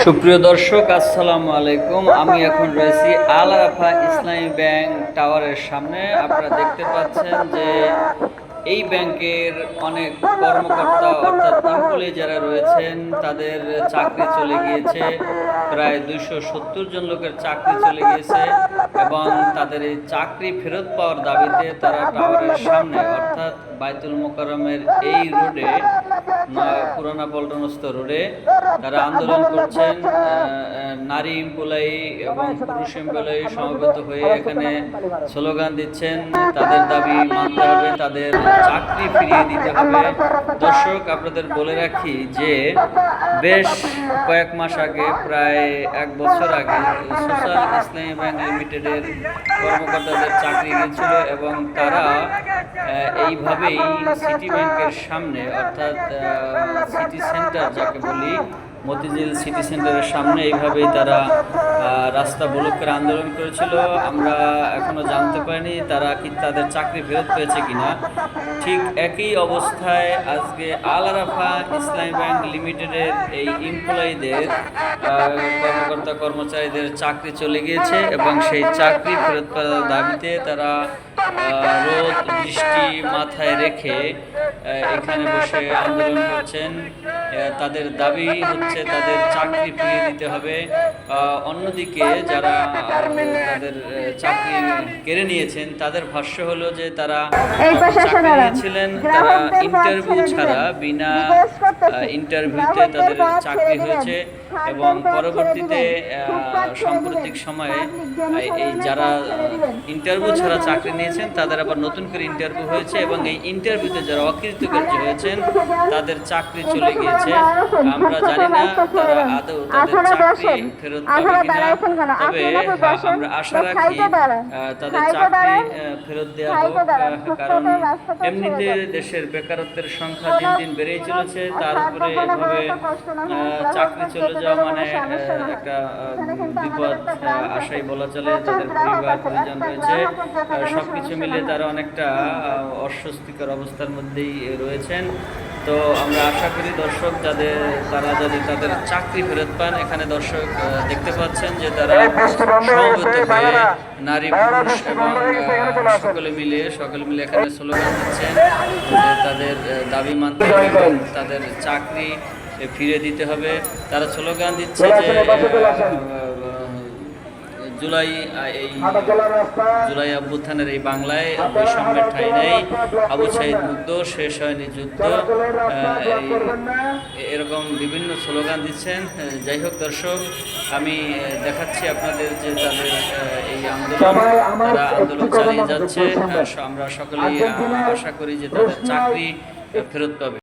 সুপ্রিয় দর্শক, আসসালামু আলাইকুম। আমি এখন রয়েছি আল আরাফা ইসলামী ব্যাংক টাওয়ারের সামনে। আপনারা দেখতে পাচ্ছেন যে এই ব্যাংকের অনেক কর্মকর্তা অর্থাৎ এমপ্লয়ি যারা রয়েছেন তাদের চাকরি চলে গিয়েছে। প্রায় 270 জন লোকের চাকরি চলে গিয়েছে এবং তাদের এই চাকরি ফেরত পাওয়ার দাবিতে তারা টাওয়ারের সামনে অর্থাৎ বাইতুল মোকাররমের এই রোডে, পুরানা পল্টনস্থ রোডে তারা আন্দোলন করছেন। নারী এমপ্লয়ি এবং পুরুষ এমপ্লয়ি সমবেত হয়ে এখানে স্লোগান দিচ্ছেন। তাদের দাবি মানতে হবে, তাদের চাকরি ফিরিয়ে দিতে হবে। দর্শক, আপনাদের বলে রাখি যে বেশ কয়েক মাস আগে, প্রায় 1 বছর আগে, সোশ্যাল ইসলামী ব্যাংক লিমিটেডের কর্মকর্তাদের চাকরি গিয়েছিল এবং তারা এইভাবেই সিটি ব্যাংকের সামনে অর্থাৎ সিটি সেন্টার যাকে বলি, মতিঝিল সিটি সেন্টারের সামনে এইভাবেই তারা রাস্তা ব্লক করে আন্দোলন করেছিল। আমরা এখনো জানতে পারিনি তারা কি তাদের চাকরি ফেরত পেয়েছে কিনা। ঠিক একই অবস্থায় আজকে আল আরাফা ইসলামী ব্যাংক লিমিটেডের এই এমপ্লয়িদের কর্মকর্তা কর্মচারীদের চাকরি চলে গিয়েছে এবং সেই চাকরি ফেরত পাওয়ার দাবিতে তারা রোদ বৃষ্টি মাথায় রেখে এখানে বসে আন্দোলন করছেন। তাদের দাবি হচ্ছে তাদের চাকরি ফিরিয়ে দিতে হবে। অন্যদিকে যারা তাদের চাকরি কেড়ে নিয়েছেন তাদের ভাষ্য হলো যে তারা চাকরি নিয়েছিলেন, তারা ইন্টারভিউ ছাড়া বিনা ইন্টারভিউতে তাদের চাকরি হয়েছে এবং পরবর্তীতে সাম্প্রতিক সময়ে এই যারা ইন্টারভিউ ছাড়া চাকরি নিয়েছেন তাদের আবার নতুন করে ইন্টারভিউ হয়েছে এবং এই ইন্টারভিউতে যারা অকৃতকার্য হয়েছেন তাদের চাকরি চলে গিয়েছে। আমরা জানি না তারা আদৌ তাদের চাকরি ফেরত পাবে কিনা, তবে আমরা আশা রাখি তাদের চাকরি ফেরত দেওয়া হোক। কারণ এমনিতে দেশের বেকারত্বের সংখ্যা দিন দিন বেড়েই চলেছে, তার উপরে এভাবে চাকরি চলে যাওয়া মানে একটা বিপদ আশাই বলা চলে। তাদের পরিবার পরিজন রয়েছে, সবকিছু মিলে তারা অনেকটা অস্বস্তিকর অবস্থার মধ্যেই রয়েছেন। তো আমরা আশা করি দর্শক তারা যদি তাদের চাকরি ফেরত পান। এখানে দর্শক দেখতে পাচ্ছেন যে তারা সমবেত হয়ে নারী পুরুষ এবং সকলে মিলে এখানে স্লোগান দিচ্ছেন যে তাদের দাবি মানতে হবে এবং তাদের চাকরি ফিরে দিতে হবে। তারা স্লোগান দিচ্ছে যে জুলাই অভ্যুত্থানের এই বাংলায় বৈষম্যের ঠাঁই নেই, আবু সাঈদ মুগ্ধ, শেষ হয়নি যুদ্ধ, এরকম বিভিন্ন স্লোগান দিচ্ছেন। যাই হোক দর্শক, আমি দেখাচ্ছি আপনাদের যে তাদের এই আন্দোলন চালিয়ে যাচ্ছে। আমরা সকলেই আশা করি যে তাদের চাকরি ফেরত পাবে।